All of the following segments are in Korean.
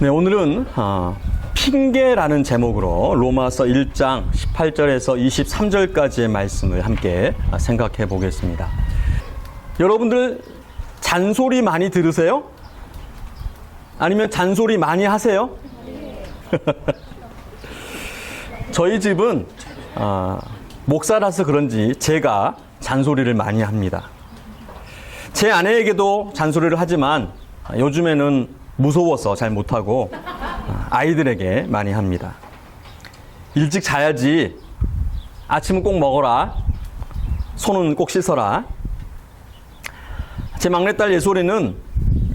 네, 오늘은 핑계라는 제목으로 로마서 1장 18절에서 23절까지의 말씀을 함께 생각해 보겠습니다. 여러분들 잔소리 많이 들으세요? 아니면 잔소리 많이 하세요? 저희 집은 목사라서 그런지 제가 잔소리를 많이 합니다. 제 아내에게도 잔소리를 하지만 요즘에는 무서워서 잘 못하고 아이들에게 많이 합니다. 일찍 자야지. 아침은 꼭 먹어라. 손은 꼭 씻어라. 제 막내딸 예솔이는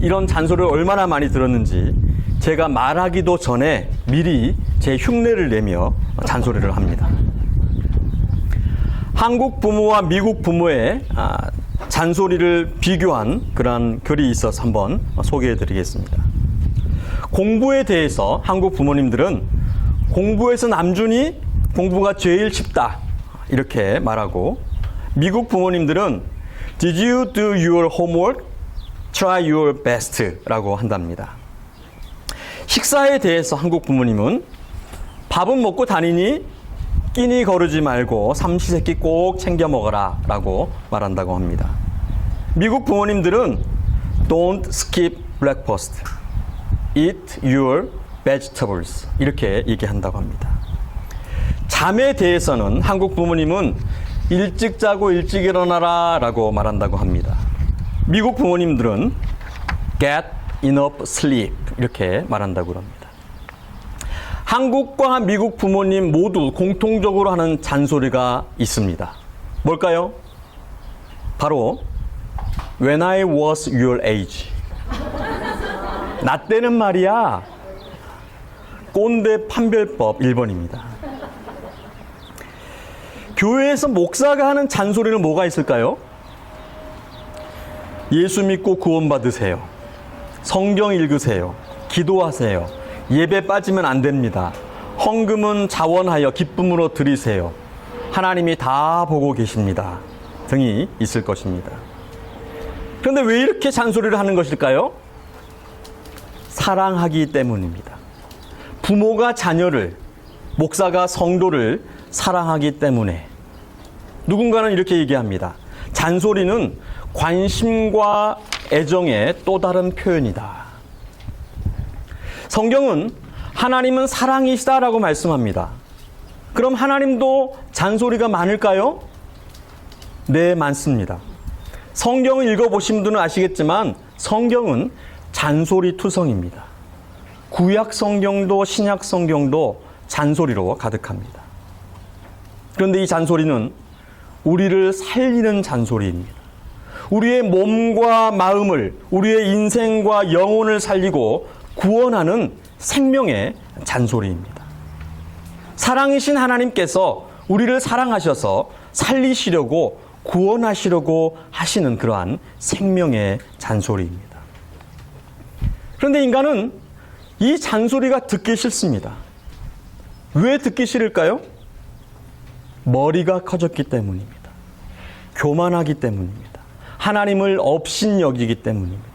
이런 잔소리를 얼마나 많이 들었는지 제가 말하기도 전에 미리 제 흉내를 내며 잔소리를 합니다. 한국 부모와 미국 부모의 잔소리를 비교한 그런 글이 있어서 한번 소개해 드리겠습니다. 공부에 대해서 한국 부모님들은 공부에서 남준이 공부가 제일 쉽다 이렇게 말하고, 미국 부모님들은 Did you do your homework? Try your best 라고 한답니다. 식사에 대해서 한국 부모님은 밥은 먹고 다니니 끼니 거르지 말고 삼시세끼 꼭 챙겨 먹어라 라고 말한다고 합니다. 미국 부모님들은 Don't skip breakfast. Eat your vegetables. 이렇게 얘기한다고 합니다. 잠에 대해서는 한국 부모님은 일찍 자고 일찍 일어나라 라고 말한다고 합니다. 미국 부모님들은 Get enough sleep. 이렇게 말한다고 합니다. 한국과 미국 부모님 모두 공통적으로 하는 잔소리가 있습니다. 뭘까요? 바로 When I was your age. 나 때는 말이야. 꼰대 판별법 1번입니다. 교회에서 목사가 하는 잔소리는 뭐가 있을까요? 예수 믿고 구원받으세요. 성경 읽으세요. 기도하세요. 예배 빠지면 안 됩니다. 헌금은 자원하여 기쁨으로 드리세요. 하나님이 다 보고 계십니다. 등이 있을 것입니다. 그런데 왜 이렇게 잔소리를 하는 것일까요? 사랑하기 때문입니다. 부모가 자녀를, 목사가 성도를 사랑하기 때문에. 누군가는 이렇게 얘기합니다. 잔소리는 관심과 애정의 또 다른 표현이다. 성경은 하나님은 사랑이시다라고 말씀합니다. 그럼 하나님도 잔소리가 많을까요? 네, 많습니다. 성경을 읽어보신 분들은 아시겠지만 성경은 잔소리 투성입니다. 구약 성경도 신약 성경도 잔소리로 가득합니다. 그런데 이 잔소리는 우리를 살리는 잔소리입니다. 우리의 몸과 마음을, 우리의 인생과 영혼을 살리고 구원하는 생명의 잔소리입니다. 사랑이신 하나님께서 우리를 사랑하셔서 살리시려고 구원하시려고 하시는 그러한 생명의 잔소리입니다. 그런데 인간은 이 잔소리가 듣기 싫습니다. 왜 듣기 싫을까요? 머리가 커졌기 때문입니다. 교만하기 때문입니다. 하나님을 업신여기기 때문입니다.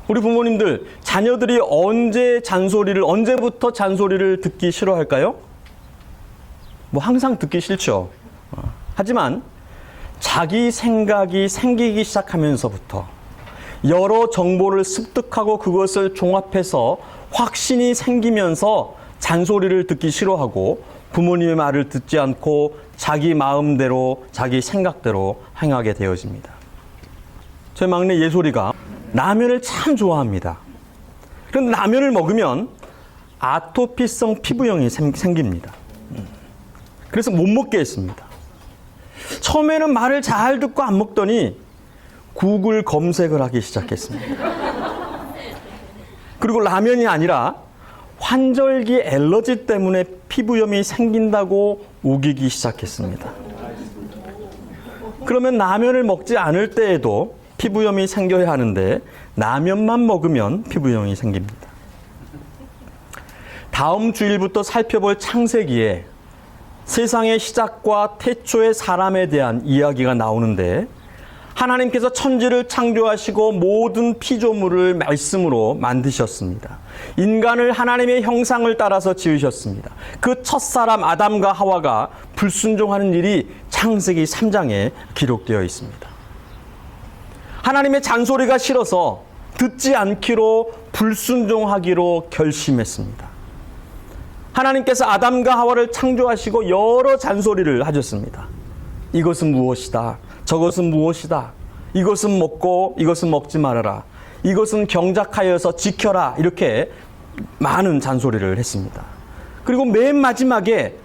우리 부모님들, 자녀들이 언제부터 잔소리를 듣기 싫어할까요? 항상 듣기 싫죠. 하지만 자기 생각이 생기기 시작하면서부터 여러 정보를 습득하고 그것을 종합해서 확신이 생기면서 잔소리를 듣기 싫어하고 부모님의 말을 듣지 않고 자기 마음대로, 자기 생각대로 행하게 되어집니다. 제 막내 예솔이가 라면을 참 좋아합니다. 그런데 라면을 먹으면 아토피성 피부염이 생깁니다. 그래서 못 먹게 했습니다. 처음에는 말을 잘 듣고 안 먹더니 구글 검색을 하기 시작했습니다. 그리고 라면이 아니라 환절기 알러지 때문에 피부염이 생긴다고 우기기 시작했습니다. 그러면 라면을 먹지 않을 때에도 피부염이 생겨야 하는데 라면만 먹으면 피부염이 생깁니다. 다음 주일부터 살펴볼 창세기에 세상의 시작과 태초의 사람에 대한 이야기가 나오는데 하나님께서 천지를 창조하시고 모든 피조물을 말씀으로 만드셨습니다. 인간을 하나님의 형상을 따라서 지으셨습니다. 그 첫사람 아담과 하와가 불순종하는 일이 창세기 3장에 기록되어 있습니다. 하나님의 잔소리가 싫어서 듣지 않기로 불순종하기로 결심했습니다. 하나님께서 아담과 하와를 창조하시고 여러 잔소리를 하셨습니다. 이것은 무엇이다. 저것은 무엇이다. 이것은 먹고 이것은 먹지 말아라. 이것은 경작하여서 지켜라. 이렇게 많은 잔소리를 했습니다. 그리고 맨 마지막에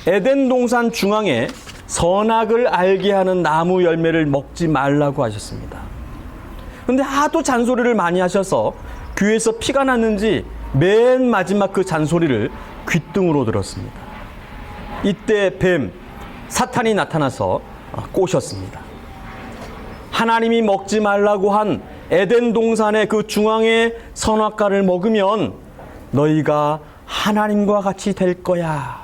에덴 동산 중앙에 선악을 알게 하는 나무 열매를 먹지 말라고 하셨습니다. 그런데 하도 잔소리를 많이 하셔서 귀에서 피가 났는지 맨 마지막 그 잔소리를 귓등으로 들었습니다. 이때 뱀, 사탄이 나타나서 꼬셨습니다. 하나님이 먹지 말라고 한 에덴 동산의 그 중앙의 선악과를 먹으면 너희가 하나님과 같이 될 거야.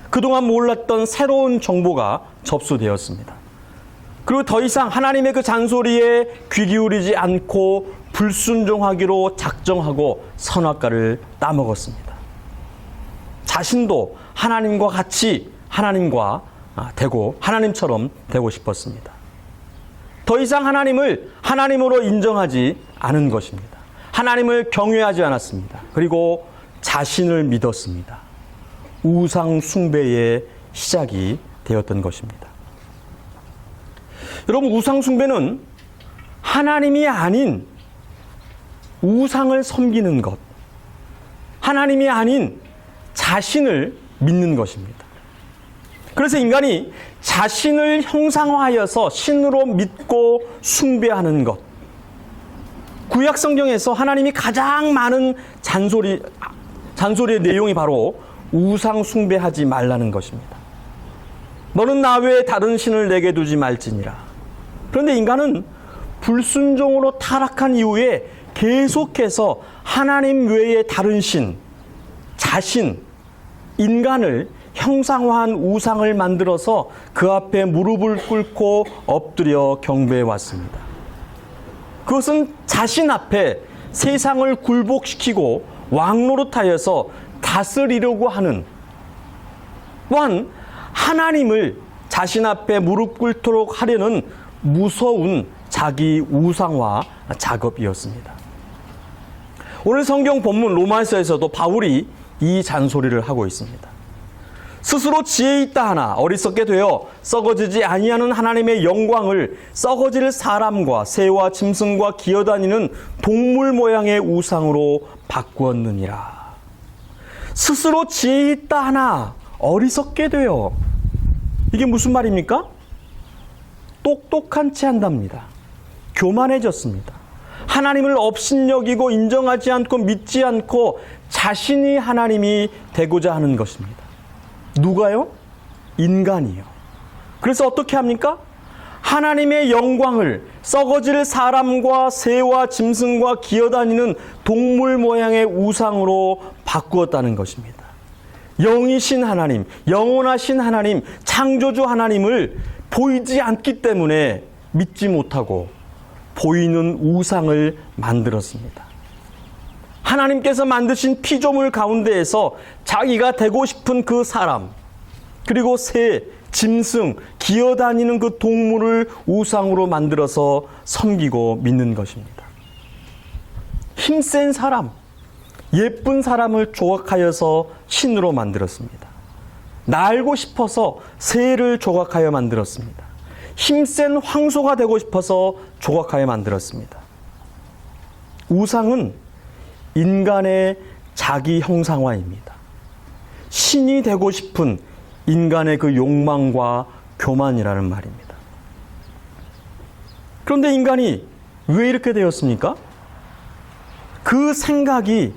그동안 몰랐던 새로운 정보가 접수되었습니다. 그리고 더 이상 하나님의 그 잔소리에 귀 기울이지 않고 불순종하기로 작정하고 선악과를 따먹었습니다. 자신도 하나님과 같이 하나님처럼 되고 싶었습니다. 더 이상 하나님을 하나님으로 인정하지 않은 것입니다. 하나님을 경외하지 않았습니다. 그리고 자신을 믿었습니다. 우상 숭배의 시작이 되었던 것입니다. 여러분, 우상 숭배는 하나님이 아닌 우상을 섬기는 것, 하나님이 아닌 자신을 믿는 것입니다. 그래서 인간이 자신을 형상화하여서 신으로 믿고 숭배하는 것. 구약 성경에서 하나님이 가장 많은 잔소리의 내용이 바로 우상 숭배하지 말라는 것입니다. 너는 나 외에 다른 신을 내게 두지 말지니라. 그런데 인간은 불순종으로 타락한 이후에 계속해서 하나님 외에 다른 신, 자신, 인간을 형상화한 우상을 만들어서 그 앞에 무릎을 꿇고 엎드려 경배해 왔습니다. 그것은 자신 앞에 세상을 굴복시키고 왕노릇하여서 다스리려고 하는, 또한 하나님을 자신 앞에 무릎 꿇도록 하려는 무서운 자기 우상화 작업이었습니다. 오늘 성경 본문 로마서에서도 바울이 이 잔소리를 하고 있습니다. 스스로 지혜 있다 하나 어리석게 되어 썩어지지 아니하는 하나님의 영광을 썩어질 사람과 새와 짐승과 기어다니는 동물 모양의 우상으로 바꾸었느니라. 스스로 지혜 있다 하나 어리석게 되어, 이게 무슨 말입니까? 똑똑한 체 한답니다. 교만해졌습니다. 하나님을 업신여기고 인정하지 않고 믿지 않고 자신이 하나님이 되고자 하는 것입니다. 누가요? 인간이요. 그래서 어떻게 합니까? 하나님의 영광을 썩어질 사람과 새와 짐승과 기어다니는 동물 모양의 우상으로 바꾸었다는 것입니다. 영이신 하나님, 영원하신 하나님, 창조주 하나님을 보이지 않기 때문에 믿지 못하고 보이는 우상을 만들었습니다. 하나님께서 만드신 피조물 가운데에서 자기가 되고 싶은 그 사람, 그리고 새, 짐승, 기어다니는 그 동물을 우상으로 만들어서 섬기고 믿는 것입니다. 힘센 사람, 예쁜 사람을 조각하여서 신으로 만들었습니다. 날고 싶어서 새를 조각하여 만들었습니다. 힘센 황소가 되고 싶어서 조각하여 만들었습니다. 우상은 인간의 자기 형상화입니다. 신이 되고 싶은 인간의 그 욕망과 교만이라는 말입니다. 그런데 인간이 왜 이렇게 되었습니까? 그 생각이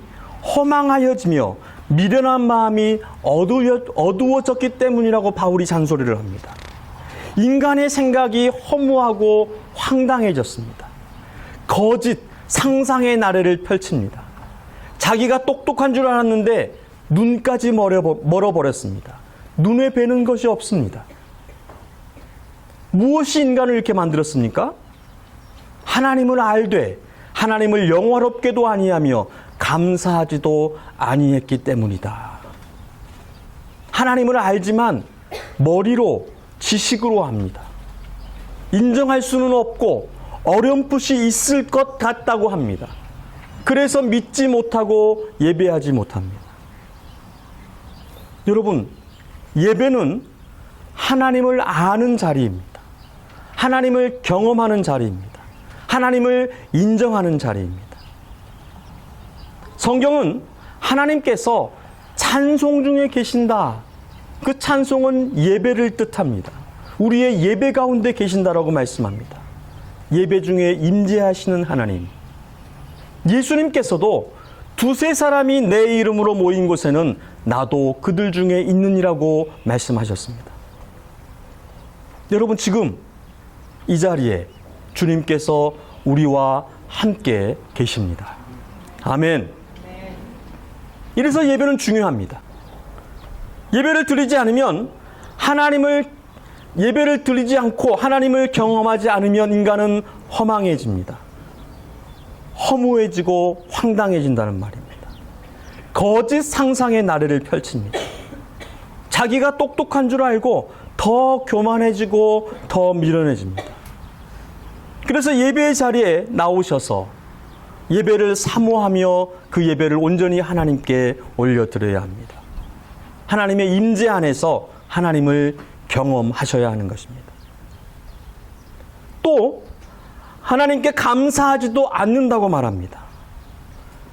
허망하여지며 미련한 마음이 어두워졌기 때문이라고 바울이 잔소리를 합니다. 인간의 생각이 허무하고 황당해졌습니다. 거짓, 상상의 나래를 펼칩니다. 자기가 똑똑한 줄 알았는데 눈까지 멀어버렸습니다. 눈에 뵈는 것이 없습니다. 무엇이 인간을 이렇게 만들었습니까? 하나님을 알되 하나님을 영화롭게도 아니하며 감사하지도 아니했기 때문이다. 하나님을 알지만 머리로 지식으로 합니다. 인정할 수는 없고 어렴풋이 있을 것 같다고 합니다. 그래서 믿지 못하고 예배하지 못합니다. 여러분, 예배는 하나님을 아는 자리입니다. 하나님을 경험하는 자리입니다. 하나님을 인정하는 자리입니다. 성경은 하나님께서 찬송 중에 계신다. 그 찬송은 예배를 뜻합니다. 우리의 예배 가운데 계신다라고 말씀합니다. 예배 중에 임재하시는 하나님. 예수님께서도 두세 사람이 내 이름으로 모인 곳에는 나도 그들 중에 있느니라고 말씀하셨습니다. 여러분, 지금 이 자리에 주님께서 우리와 함께 계십니다. 아멘. 이래서 예배는 중요합니다. 예배를 드리지 않으면 예배를 드리지 않고 하나님을 경험하지 않으면 인간은 허망해집니다. 허무해지고 황당해진다는 말입니다. 거짓 상상의 나래를 펼칩니다. 자기가 똑똑한 줄 알고 더 교만해지고 더 미련해집니다. 그래서 예배의 자리에 나오셔서 예배를 사모하며 그 예배를 온전히 하나님께 올려드려야 합니다. 하나님의 임재 안에서 하나님을 경험하셔야 하는 것입니다. 또 하나님께 감사하지도 않는다고 말합니다.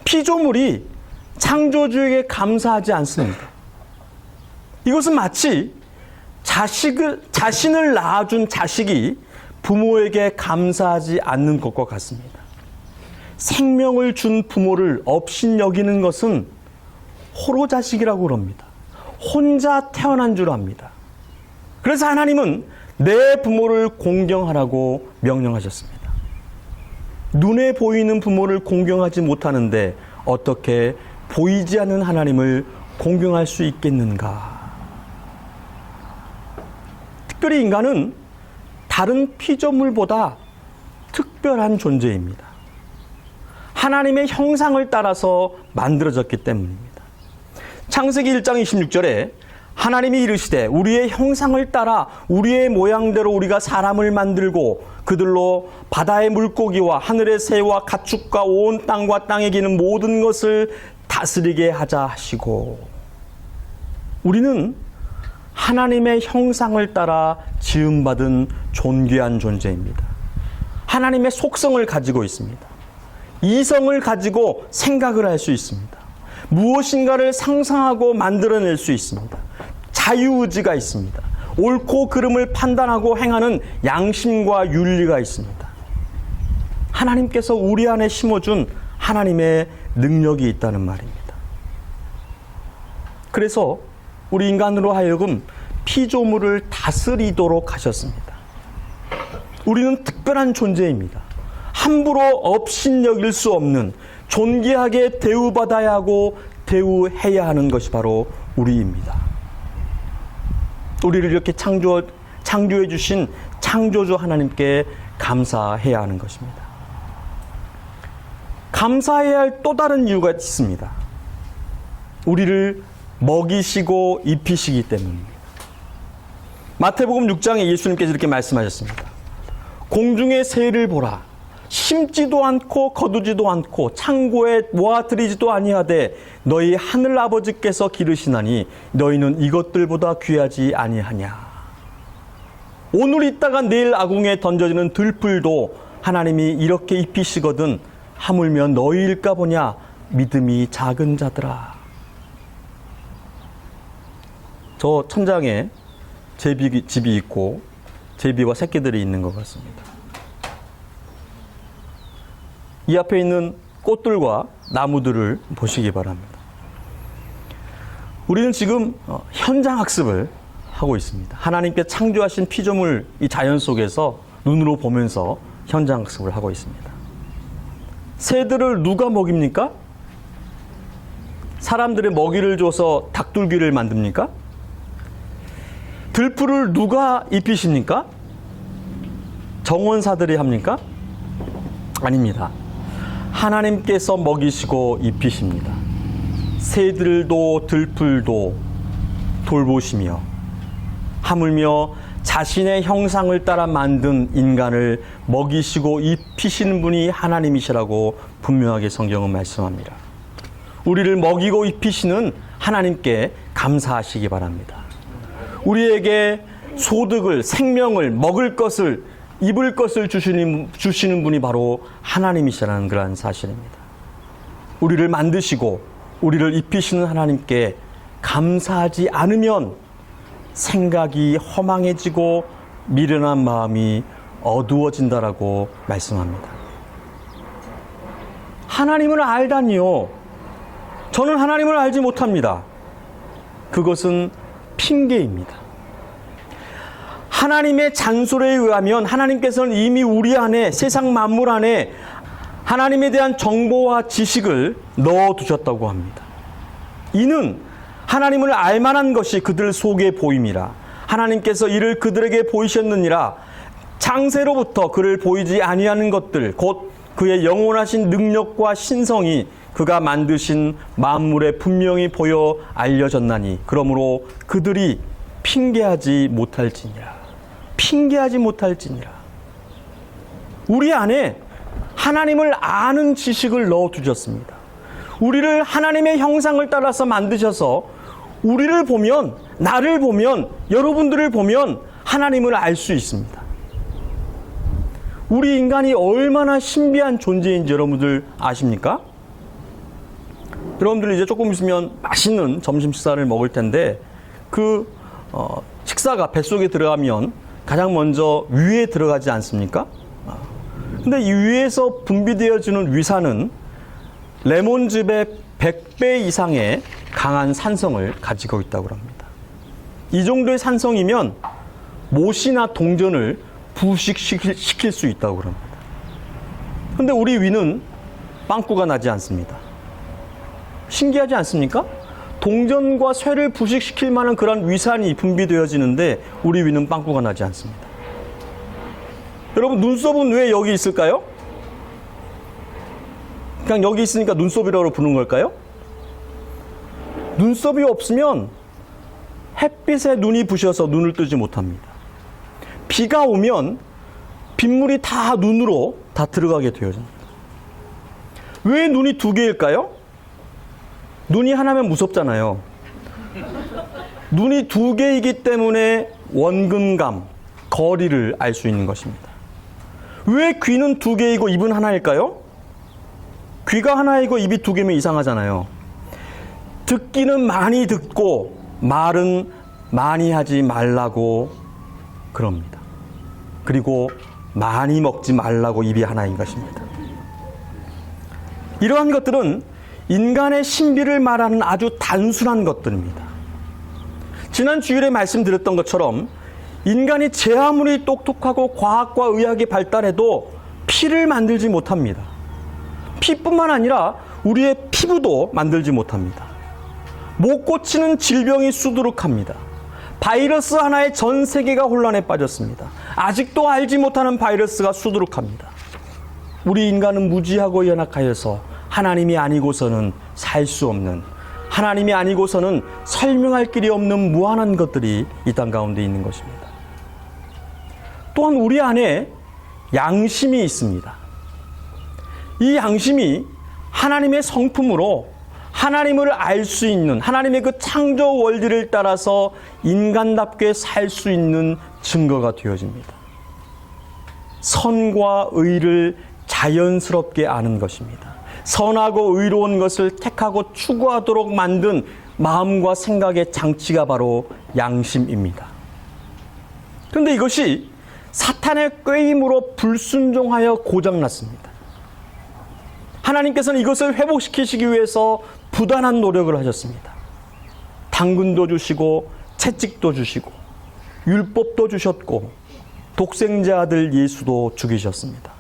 피조물이 창조주에게 감사하지 않습니다. 이것은 마치 자신을 낳아준 자식이 부모에게 감사하지 않는 것과 같습니다. 생명을 준 부모를 업신여기는 것은 호로자식이라고 그럽니다. 혼자 태어난 줄 압니다. 그래서 하나님은 내 부모를 공경하라고 명령하셨습니다. 눈에 보이는 부모를 공경하지 못하는데 어떻게 보이지 않는 하나님을 공경할 수 있겠는가? 특별히 인간은 다른 피조물보다 특별한 존재입니다. 하나님의 형상을 따라서 만들어졌기 때문입니다. 창세기 1장 26절에 하나님이 이르시되 우리의 형상을 따라 우리의 모양대로 우리가 사람을 만들고 그들로 바다의 물고기와 하늘의 새와 가축과 온 땅과 땅에 기는 모든 것을 다스리게 하자 하시고, 우리는 하나님의 형상을 따라 지음받은 존귀한 존재입니다. 하나님의 속성을 가지고 있습니다. 이성을 가지고 생각을 할 수 있습니다. 무엇인가를 상상하고 만들어낼 수 있습니다. 자유의지가 있습니다. 옳고 그름을 판단하고 행하는 양심과 윤리가 있습니다. 하나님께서 우리 안에 심어준 하나님의 능력이 있다는 말입니다. 그래서 우리 인간으로 하여금 피조물을 다스리도록 하셨습니다. 우리는 특별한 존재입니다. 함부로 업신여길 수 없는, 존귀하게 대우받아야 하고 대우해야 하는 것이 바로 우리입니다. 우리를 이렇게 창조해 주신 창조주 하나님께 감사해야 하는 것입니다. 감사해야 할 또 다른 이유가 있습니다. 우리를 먹이시고 입히시기 때문입니다. 마태복음 6장에 예수님께서 이렇게 말씀하셨습니다. 공중의 새를 보라. 심지도 않고 거두지도 않고 창고에 모아들이지도 아니하되 너희 하늘 아버지께서 기르시나니 너희는 이것들보다 귀하지 아니하냐. 오늘 있다가 내일 아궁에 던져지는 들풀도 하나님이 이렇게 입히시거든 하물며 너희일까 보냐. 믿음이 작은 자들아. 저 천장에 집이 있고 제비와 새끼들이 있는 것 같습니다. 이 앞에 있는 꽃들과 나무들을 보시기 바랍니다. 우리는 지금 현장 학습을 하고 있습니다. 하나님께 창조하신 피조물 이 자연 속에서 눈으로 보면서 현장 학습을 하고 있습니다. 새들을 누가 먹입니까? 사람들의 먹이를 줘서 닭둘기를 만듭니까? 들풀을 누가 입히십니까? 정원사들이 합니까? 아닙니다. 하나님께서 먹이시고 입히십니다. 새들도 들풀도 돌보시며 하물며 자신의 형상을 따라 만든 인간을 먹이시고 입히시는 분이 하나님이시라고 분명하게 성경은 말씀합니다. 우리를 먹이고 입히시는 하나님께 감사하시기 바랍니다. 우리에게 소득을, 생명을, 먹을 것을, 입을 것을 주시는 분이 바로 하나님이시라는 그러한 사실입니다. 우리를 만드시고 우리를 입히시는 하나님께 감사하지 않으면 생각이 허망해지고 미련한 마음이 어두워진다라고 말씀합니다. 하나님을 알다니요. 저는 하나님을 알지 못합니다. 그것은 핑계입니다. 하나님의 잔소리에 의하면 하나님께서는 이미 우리 안에, 세상 만물 안에 하나님에 대한 정보와 지식을 넣어두셨다고 합니다. 이는 하나님을 알만한 것이 그들 속에 보임이라. 하나님께서 이를 그들에게 보이셨느니라. 창세로부터 그를 보이지 아니하는 것들, 곧 그의 영원하신 능력과 신성이 그가 만드신 만물에 분명히 보여 알려졌나니 그러므로 그들이 핑계하지 못할지니라. 핑계하지 못할지니라. 우리 안에 하나님을 아는 지식을 넣어두셨습니다. 우리를 하나님의 형상을 따라서 만드셔서 우리를 보면, 나를 보면, 여러분들을 보면 하나님을 알 수 있습니다. 우리 인간이 얼마나 신비한 존재인지 여러분들 아십니까? 여러분들 이제 조금 있으면 맛있는 점심 식사를 먹을 텐데 식사가 뱃속에 들어가면 가장 먼저 위에 들어가지 않습니까? 근데 이 위에서 분비되어지는 위산은 레몬즙의 100배 이상의 강한 산성을 가지고 있다고 합니다. 이 정도의 산성이면 못이나 동전을 부식시킬 수 있다고 합니다. 근데 우리 위는 빵꾸가 나지 않습니다. 신기하지 않습니까? 동전과 쇠를 부식시킬 만한 그런 위산이 분비되어지는데 우리 위는 빵꾸가 나지 않습니다. 여러분, 눈썹은 왜 여기 있을까요? 그냥 여기 있으니까 눈썹이라고 부르는 걸까요? 눈썹이 없으면 햇빛에 눈이 부셔서 눈을 뜨지 못합니다. 비가 오면 빗물이 다 눈으로 다 들어가게 되어집니다. 왜 눈이 두 개일까요? 눈이 하나면 무섭잖아요. 눈이 두 개이기 때문에 원근감, 거리를 알 수 있는 것입니다. 왜 귀는 두 개이고 입은 하나일까요? 귀가 하나이고 입이 두 개면 이상하잖아요. 듣기는 많이 듣고 말은 많이 하지 말라고 그럽니다. 그리고 많이 먹지 말라고 입이 하나인 것입니다. 이러한 것들은 인간의 신비를 말하는 아주 단순한 것들입니다. 지난 주일에 말씀드렸던 것처럼 인간이 제 아무리 똑똑하고 과학과 의학이 발달해도 피를 만들지 못합니다. 피뿐만 아니라 우리의 피부도 만들지 못합니다. 못 고치는 질병이 수두룩합니다. 바이러스 하나에 전 세계가 혼란에 빠졌습니다. 아직도 알지 못하는 바이러스가 수두룩합니다. 우리 인간은 무지하고 연약하여서 하나님이 아니고서는 살 수 없는, 하나님이 아니고서는 설명할 길이 없는 무한한 것들이 이 땅 가운데 있는 것입니다. 또한 우리 안에 양심이 있습니다. 이 양심이 하나님의 성품으로 하나님을 알 수 있는, 하나님의 그 창조 원리를 따라서 인간답게 살 수 있는 증거가 되어집니다. 선과 의를 자연스럽게 아는 것입니다. 선하고 의로운 것을 택하고 추구하도록 만든 마음과 생각의 장치가 바로 양심입니다. 그런데 이것이 사탄의 꾀임으로 불순종하여 고장났습니다. 하나님께서는 이것을 회복시키시기 위해서 부단한 노력을 하셨습니다. 당근도 주시고 채찍도 주시고 율법도 주셨고 독생자 아들 예수도 죽이셨습니다.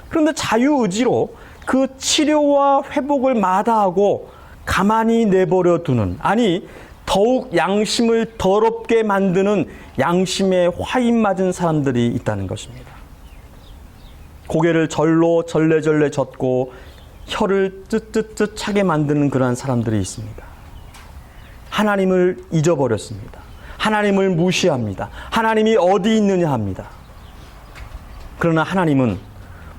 그런데 자유의지로 그 치료와 회복을 마다하고 가만히 내버려 두는, 아니 더욱 양심을 더럽게 만드는 양심에 화인 맞은 사람들이 있다는 것입니다. 고개를 절로 절레절레 젓고 혀를 뜨뜨뜨 차게 만드는 그러한 사람들이 있습니다. 하나님을 잊어버렸습니다. 하나님을 무시합니다. 하나님이 어디 있느냐 합니다. 그러나 하나님은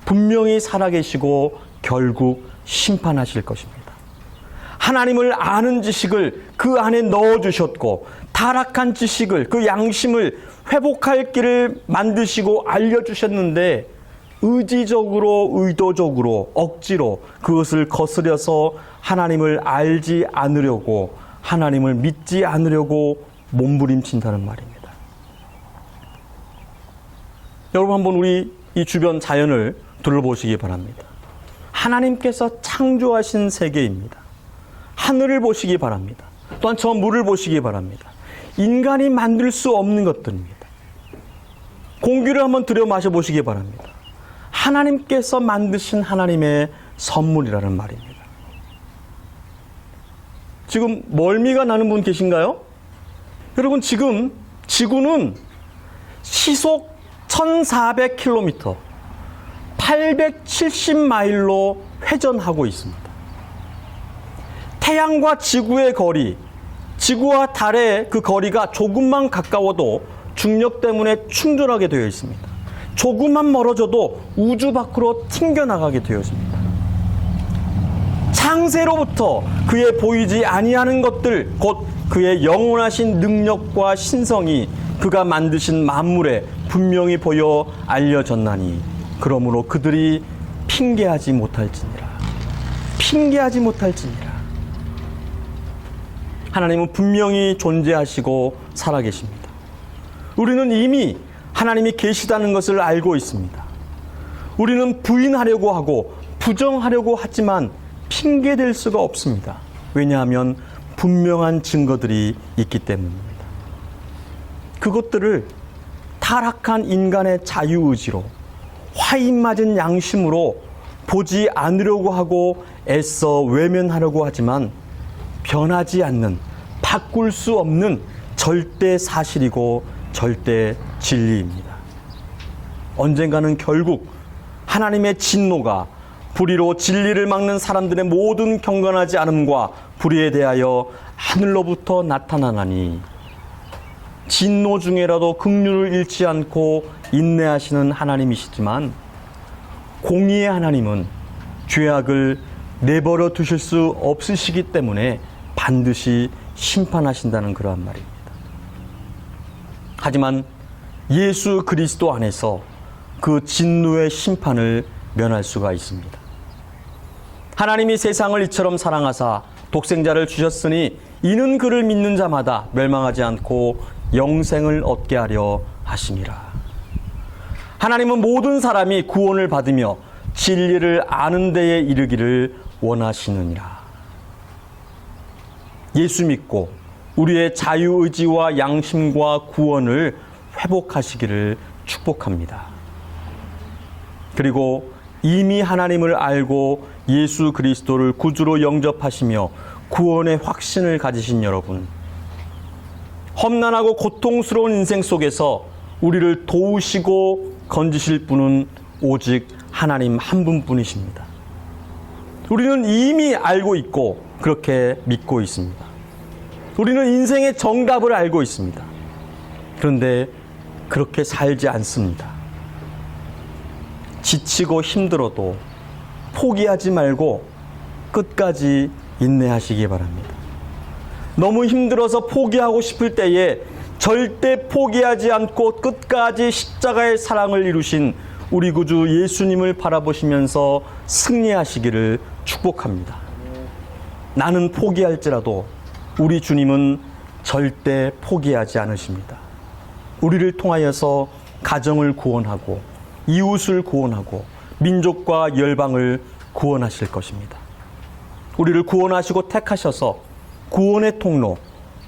분명히 살아계시고 결국 심판하실 것입니다. 하나님을 아는 지식을 그 안에 넣어주셨고 타락한 지식을, 그 양심을 회복할 길을 만드시고 알려주셨는데 의지적으로, 의도적으로, 억지로 그것을 거스려서 하나님을 알지 않으려고, 하나님을 믿지 않으려고 몸부림친다는 말입니다. 여러분, 한번 우리 이 주변 자연을 둘러보시기 바랍니다. 하나님께서 창조하신 세계입니다. 하늘을 보시기 바랍니다. 또한 저 물을 보시기 바랍니다. 인간이 만들 수 없는 것들입니다. 공기를 한번 들여 마셔보시기 바랍니다. 하나님께서 만드신 하나님의 선물이라는 말입니다. 지금 멀미가 나는 분 계신가요? 여러분, 지금 지구는 시속 1400km, 870마일로 회전하고 있습니다. 태양과 지구의 거리, 지구와 달의 그 거리가 조금만 가까워도 중력 때문에 충돌하게 되어 있습니다. 조금만 멀어져도 우주 밖으로 튕겨나가게 되어 있습니다. 창세로부터 그의 보이지 아니하는 것들, 곧 그의 영원하신 능력과 신성이 그가 만드신 만물에 분명히 보여 알려졌나니 그러므로 그들이 핑계하지 못할지니라. 핑계하지 못할지니라. 하나님은 분명히 존재하시고 살아계십니다. 우리는 이미 하나님이 계시다는 것을 알고 있습니다. 우리는 부인하려고 하고 부정하려고 하지만 핑계댈 수가 없습니다. 왜냐하면 분명한 증거들이 있기 때문입니다. 그것들을 타락한 인간의 자유의지로, 화인 맞은 양심으로 보지 않으려고 하고 애써 외면하려고 하지만 변하지 않는, 바꿀 수 없는 절대 사실이고 절대 진리입니다. 언젠가는 결국 하나님의 진노가 불의로 진리를 막는 사람들의 모든 경건하지 않음과 불의에 대하여 하늘로부터 나타나나니 진노 중에라도 긍휼을 잃지 않고 인내하시는 하나님이시지만 공의의 하나님은 죄악을 내버려 두실 수 없으시기 때문에 반드시 심판하신다는 그러한 말입니다. 하지만 예수 그리스도 안에서 그 진노의 심판을 면할 수가 있습니다. 하나님이 세상을 이처럼 사랑하사 독생자를 주셨으니 이는 그를 믿는 자마다 멸망하지 않고 영생을 얻게 하려 하심이라. 하나님은 모든 사람이 구원을 받으며 진리를 아는 데에 이르기를 원하시느니라. 예수 믿고 우리의 자유의지와 양심과 구원을 회복하시기를 축복합니다. 그리고 이미 하나님을 알고 예수 그리스도를 구주로 영접하시며 구원의 확신을 가지신 여러분, 험난하고 고통스러운 인생 속에서 우리를 도우시고 건지실 분은 오직 하나님 한 분뿐이십니다. 우리는 이미 알고 있고 그렇게 믿고 있습니다. 우리는 인생의 정답을 알고 있습니다. 그런데 그렇게 살지 않습니다. 지치고 힘들어도 포기하지 말고 끝까지 인내하시기 바랍니다. 너무 힘들어서 포기하고 싶을 때에 절대 포기하지 않고 끝까지 십자가의 사랑을 이루신 우리 구주 예수님을 바라보시면서 승리하시기를 축복합니다. 나는 포기할지라도 우리 주님은 절대 포기하지 않으십니다. 우리를 통하여서 가정을 구원하고 이웃을 구원하고 민족과 열방을 구원하실 것입니다. 우리를 구원하시고 택하셔서 구원의 통로,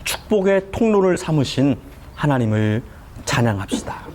축복의 통로를 삼으신 하나님을 찬양합시다.